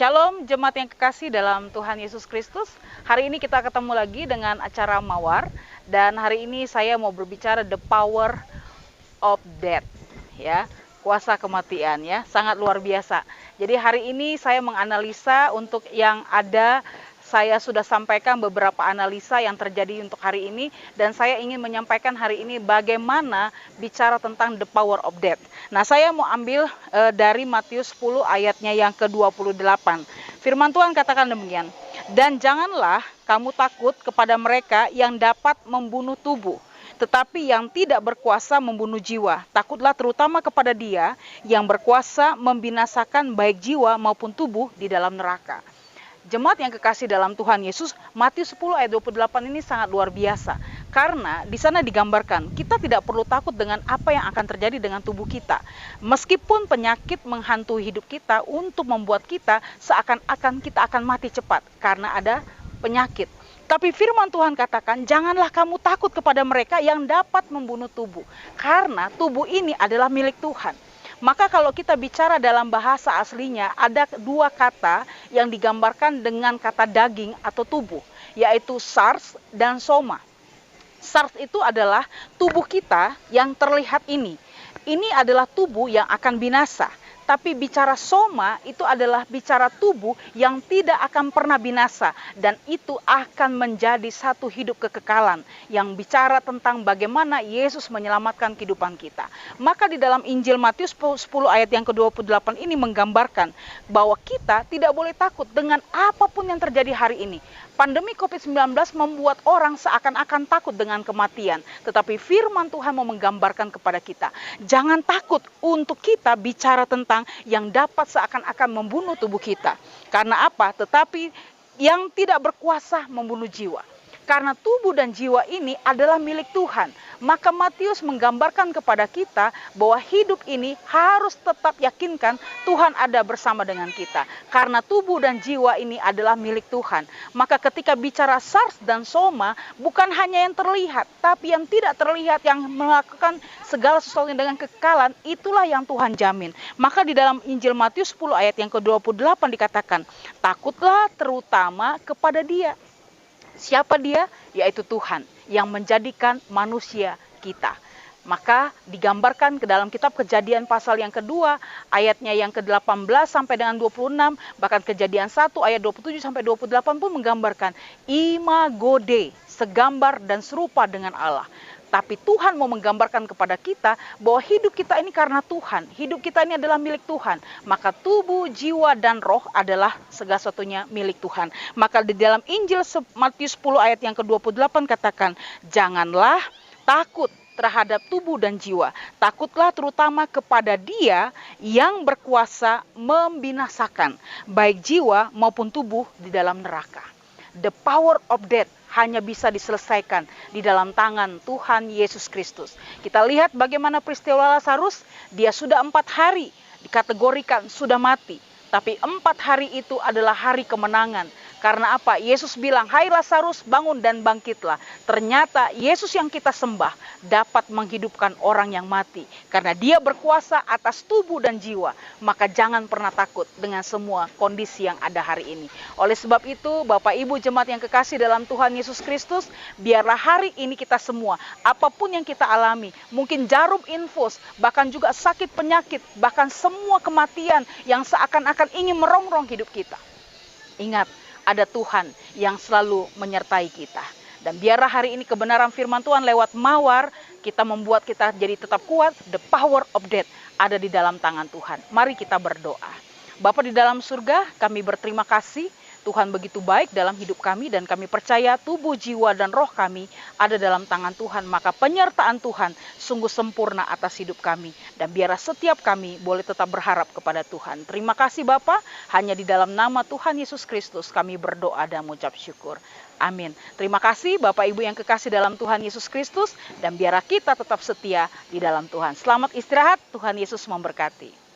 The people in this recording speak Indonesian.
Shalom jemaat yang kekasih dalam Tuhan Yesus Kristus. Hari ini kita ketemu lagi dengan acara Mawar. Dan hari ini saya mau berbicara the power of death, ya, kuasa kematian, ya, sangat luar biasa. Jadi hari ini saya menganalisa untuk yang ada. Saya sudah sampaikan beberapa analisa yang terjadi untuk hari ini, dan saya ingin menyampaikan hari ini bagaimana bicara tentang the power of death. Nah, saya mau ambil dari Matius 10 ayatnya yang ke-28. Firman Tuhan katakan demikian, "Dan janganlah kamu takut kepada mereka yang dapat membunuh tubuh, tetapi yang tidak berkuasa membunuh jiwa. Takutlah terutama kepada Dia yang berkuasa membinasakan baik jiwa maupun tubuh di dalam neraka." Jemaat yang kekasih dalam Tuhan Yesus, Matius 10 ayat 28 ini sangat luar biasa. Karena di sana digambarkan, kita tidak perlu takut dengan apa yang akan terjadi dengan tubuh kita. Meskipun penyakit menghantui hidup kita untuk membuat kita seakan-akan kita akan mati cepat karena ada penyakit. Tapi firman Tuhan katakan, janganlah kamu takut kepada mereka yang dapat membunuh tubuh. Karena tubuh ini adalah milik Tuhan. Maka kalau kita bicara dalam bahasa aslinya, ada dua kata yang digambarkan dengan kata daging atau tubuh, yaitu sars dan soma. Sars itu adalah tubuh kita yang terlihat ini. Ini adalah tubuh yang akan binasa. Tapi bicara soma itu adalah bicara tubuh yang tidak akan pernah binasa. Dan itu akan menjadi satu hidup kekekalan. Yang bicara tentang bagaimana Yesus menyelamatkan kehidupan kita. Maka di dalam Injil Matius 10 ayat yang ke-28 ini menggambarkan bahwa kita tidak boleh takut dengan apapun yang terjadi hari ini. Pandemi COVID-19 membuat orang seakan-akan takut dengan kematian. Tetapi firman Tuhan mau menggambarkan kepada kita, jangan takut untuk kita bicara tentang yang dapat seakan-akan membunuh tubuh kita. Karena apa? Tetapi yang tidak berkuasa membunuh jiwa. Karena tubuh dan jiwa ini adalah milik Tuhan. Maka Matius menggambarkan kepada kita bahwa hidup ini harus tetap yakinkan Tuhan ada bersama dengan kita. Karena tubuh dan jiwa ini adalah milik Tuhan. Maka ketika bicara sars dan soma, bukan hanya yang terlihat, tapi yang tidak terlihat, yang melakukan segala sesuatu dengan kekekalan, itulah yang Tuhan jamin. Maka di dalam Injil Matius 10 ayat yang ke-28 dikatakan, takutlah terutama kepada Dia. Siapa Dia? Yaitu Tuhan yang menjadikan manusia kita. Maka digambarkan ke dalam kitab Kejadian pasal yang kedua, ayatnya yang ke-18 sampai dengan 26, bahkan Kejadian 1 ayat 27 sampai 28 pun menggambarkan imago Dei, segambar dan serupa dengan Allah. Tapi Tuhan mau menggambarkan kepada kita bahwa hidup kita ini karena Tuhan. Hidup kita ini adalah milik Tuhan. Maka tubuh, jiwa, dan roh adalah segala sesuatunya milik Tuhan. Maka di dalam Injil Matius 10 ayat yang ke-28 katakan, janganlah takut terhadap tubuh dan jiwa. Takutlah terutama kepada Dia yang berkuasa membinasakan baik jiwa maupun tubuh di dalam neraka. The power of death hanya bisa diselesaikan di dalam tangan Tuhan Yesus Kristus. Kita lihat bagaimana peristiwa Lazarus, dia sudah 4 hari dikategorikan sudah mati. Tapi 4 hari itu adalah hari kemenangan. Karena apa? Yesus bilang, hai Lazarus, bangun dan bangkitlah. Ternyata Yesus yang kita sembah dapat menghidupkan orang yang mati. Karena Dia berkuasa atas tubuh dan jiwa. Maka jangan pernah takut dengan semua kondisi yang ada hari ini. Oleh sebab itu, Bapak Ibu jemaat yang kekasih dalam Tuhan Yesus Kristus, biarlah hari ini kita semua, apapun yang kita alami, mungkin jarum infus, bahkan juga sakit penyakit, bahkan semua kematian yang seakan-akan ingin merongrong hidup kita. Ingat, ada Tuhan yang selalu menyertai kita. Dan biarlah hari ini kebenaran firman Tuhan lewat mawar, kita membuat kita jadi tetap kuat. The power of death ada di dalam tangan Tuhan. Mari kita berdoa. Bapa di dalam surga, kami berterima kasih. Tuhan begitu baik dalam hidup kami, dan kami percaya tubuh, jiwa, dan roh kami ada dalam tangan Tuhan. Maka penyertaan Tuhan sungguh sempurna atas hidup kami. Dan biarlah setiap kami boleh tetap berharap kepada Tuhan. Terima kasih Bapa, hanya di dalam nama Tuhan Yesus Kristus kami berdoa dan mengucap syukur. Amin. Terima kasih Bapak Ibu yang kekasih dalam Tuhan Yesus Kristus. Dan biarlah kita tetap setia di dalam Tuhan. Selamat istirahat, Tuhan Yesus memberkati.